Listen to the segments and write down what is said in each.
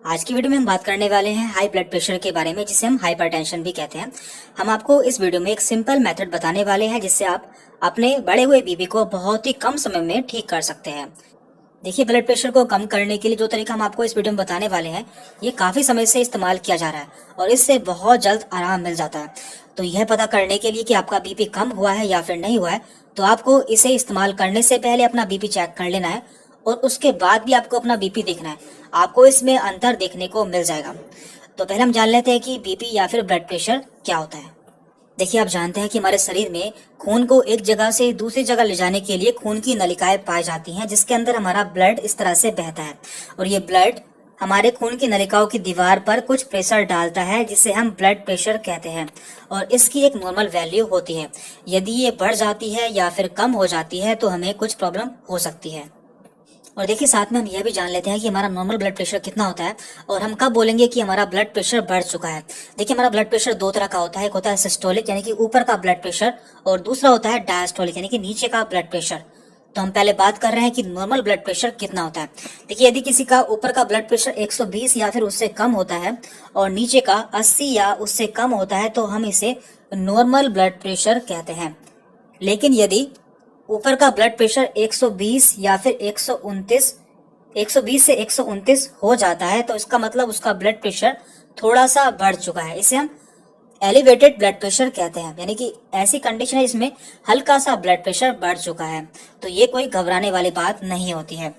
आज की वीडियो में हम बात करने वाले हैं हाई ब्लड प्रेशर के बारे में, जिसे हम हाइपरटेंशन भी कहते हैं। हम आपको इस वीडियो में एक सिंपल मेथड बताने वाले हैं जिससे आप अपने बढ़े हुए बीपी को बहुत ही कम समय में ठीक कर सकते हैं। देखिए, ब्लड प्रेशर को कम करने के लिए जो तरीका हम आपको इस वीडियो में बताने वाले हैं, ये काफी समय से इस्तेमाल किया जा रहा है और इससे बहुत जल्द आराम मिल जाता है। तो यह पता करने के लिए कि आपका बीपी कम हुआ है या फिर नहीं हुआ है, तो आपको इसे इस्तेमाल करने से पहले अपना बीपी चेक कर लेना है और उसके बाद भी आपको अपना बीपी देखना है। आपको इसमें अंतर देखने को मिल जाएगा। तो पहले हम जान लेते हैं कि बीपी या फिर ब्लड प्रेशर क्या होता है। देखिए, आप जानते हैं कि हमारे शरीर में खून को एक जगह से दूसरी जगह ले जाने के लिए खून की नलिकाएं पाई जाती हैं, जिसके अंदर हमारा ब्लड इस तरह से बहता है और ये ब्लड हमारे खून की नलिकाओं की दीवार पर कुछ प्रेशर डालता है, जिसे हम ब्लड प्रेशर कहते हैं। और इसकी एक नॉर्मल वैल्यू होती है। यदि ये बढ़ जाती है या फिर कम हो जाती है तो हमें कुछ प्रॉब्लम हो सकती है। और देखिए, साथ में हम यह भी जान लेते हैं कि हमारा नॉर्मल ब्लड प्रेशर कितना होता है और हम कब बोलेंगे कि हमारा ब्लड प्रेशर बढ़ चुका है। देखिए, हमारा ब्लड प्रेशर दो तरह का होता है। एक होता है सिस्टोलिक यानी कि ऊपर का ब्लड प्रेशर, और दूसरा होता है डायस्टोलिक यानी कि नीचे का ब्लड प्रेशर। तो हम पहले बात कर रहे हैं कि नॉर्मल ब्लड प्रेशर कितना होता है। देखिए, यदि किसी का ऊपर का ब्लड प्रेशर 120 या फिर उससे कम होता है और नीचे का 80 या उससे कम होता है तो हम इसे नॉर्मल ब्लड प्रेशर कहते हैं। लेकिन यदि ऊपर का ब्लड प्रेशर 120 या फिर 120 से 129 हो जाता है तो इसका मतलब उसका ब्लड प्रेशर थोड़ा सा बढ़ चुका है। इसे हम एलिवेटेड ब्लड प्रेशर कहते हैं, यानी कि ऐसी कंडीशन है इसमें हल्का सा ब्लड प्रेशर बढ़ चुका है। तो ये कोई घबराने वाली बात नहीं होती है।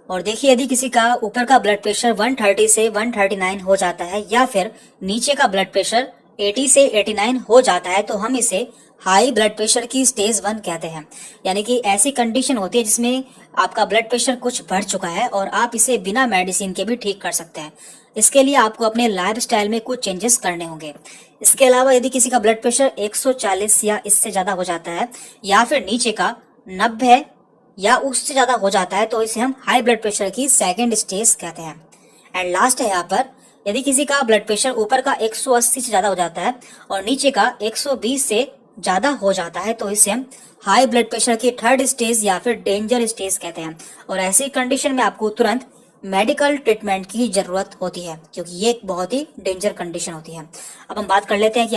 और देखिए, यदि किसी का ऊपर का ब्लड प्रेशर 130 से 139 हो जाता है या फिर नीचे का ब्लड प्रेशर 80 से 89 हो जाता है तो हम इसे हाई ब्लड प्रेशर की स्टेज 1 कहते हैं। यानी कि ऐसी कंडीशन होती है जिसमें आपका ब्लड प्रेशर कुछ बढ़ चुका है और आप इसे बिना मेडिसिन के भी ठीक कर सकते हैं। इसके लिए आपको अपने लाइफस्टाइल में कुछ चेंजेस करने होंगे। इसके अलावा यदि किसी का ब्लड प्रेशर 140 या इससे ज्यादा हो जाता है या फिर नीचे का 90 या उससे ज्यादा हो जाता है तो इसे हम हाई ब्लड प्रेशर की सेकेंड स्टेज कहते हैं। एंड लास्ट है यहाँ पर, यदि किसी का ब्लड प्रेशर ऊपर का 180 से ज्यादा हो जाता है और नीचे का 120 से ज्यादा हो जाता है तो इसे हम हाई ब्लड प्रेशर की थर्ड स्टेज या फिर डेंजर स्टेज कहते हैं। और ऐसी कंडीशन में आपको तुरंत मेडिकल ट्रीटमेंट की जरूरत होती है, क्योंकि ये एक बहुत ही डेंजर कंडीशन होती है। अब हम बात कर लेते हैं कि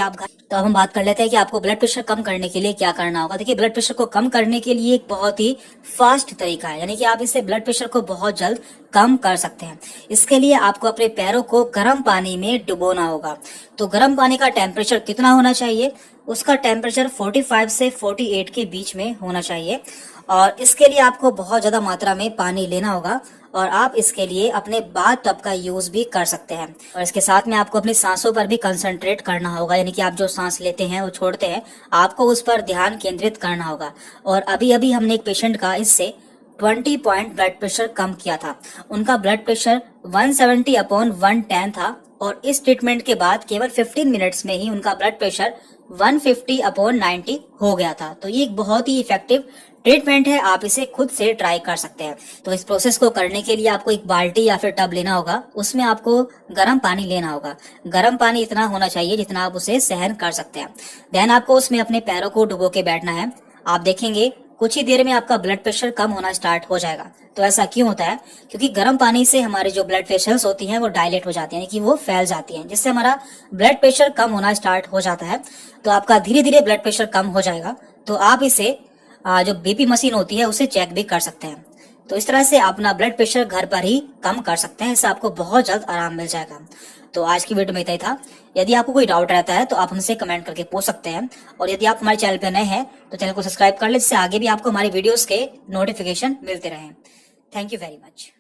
आपको ब्लड प्रेशर कम करने के लिए क्या करना होगा। देखिए, ब्लड प्रेशर को कम करने के लिए एक बहुत ही फास्ट तरीका है, यानी कि आप इससे ब्लड प्रेशर को बहुत जल्द कम कर सकते हैं। इसके लिए आपको अपने पैरों को गर्म पानी में डुबोना होगा। तो गर्म पानी का टेम्परेचर कितना होना चाहिए? उसका टेम्परेचर 45 से 48 के बीच में होना चाहिए। और इसके लिए आपको बहुत ज्यादा मात्रा में पानी लेना होगा और आप इसके लिए अपने बाथ टब का यूज भी कर सकते हैं। और इसके साथ में आपको अपनी सांसों पर भी कंसंट्रेट करना होगा, यानी कि आप जो सांस लेते हैं और छोड़ते हैं, आपको उस पर ध्यान केंद्रित करना होगा। और अभी अभी हमने एक पेशेंट का इससे 20 पॉइंट ब्लड प्रेशर कम किया था। उनका ब्लड प्रेशर 170/110 था और इस ट्रीटमेंट के बाद केवल 15 मिनट्स में ही उनका ब्लड प्रेशर 150/90 हो गया था। तो ये एक बहुत ही इफेक्टिव ट्रीटमेंट है, आप इसे खुद से ट्राई कर सकते हैं। तो इस प्रोसेस को करने के लिए आपको एक बाल्टी या फिर टब लेना होगा, उसमें आपको गर्म पानी लेना होगा। गर्म पानी इतना होना चाहिए जितना आप उसे सहन कर सकते हैं। देन आपको उसमें अपने पैरों को डुबो के बैठना है। आप देखेंगे कुछ ही देर में आपका ब्लड प्रेशर कम होना स्टार्ट हो जाएगा। तो ऐसा क्यों होता है? क्योंकि गर्म पानी से हमारे जो ब्लड वेसल्स होती हैं वो डायलेट हो जाती हैं, यानी कि वो फैल जाती हैं, जिससे हमारा ब्लड प्रेशर कम होना स्टार्ट हो जाता है। तो आपका धीरे धीरे ब्लड प्रेशर कम हो जाएगा। तो आप इसे जो बीपी मशीन होती है उसे चेक भी कर सकते हैं। तो इस तरह से अपना ब्लड प्रेशर घर पर ही कम कर सकते हैं। इससे आपको बहुत जल्द आराम मिल जाएगा। तो आज की वीडियो में इतना ही था। यदि आपको कोई डाउट रहता है तो आप हमसे कमेंट करके पूछ सकते हैं। और यदि आप हमारे चैनल पर नए हैं तो चैनल को सब्सक्राइब कर ले, जिससे आगे भी आपको हमारी वीडियोस के नोटिफिकेशन मिलते रहें। Thank you very much.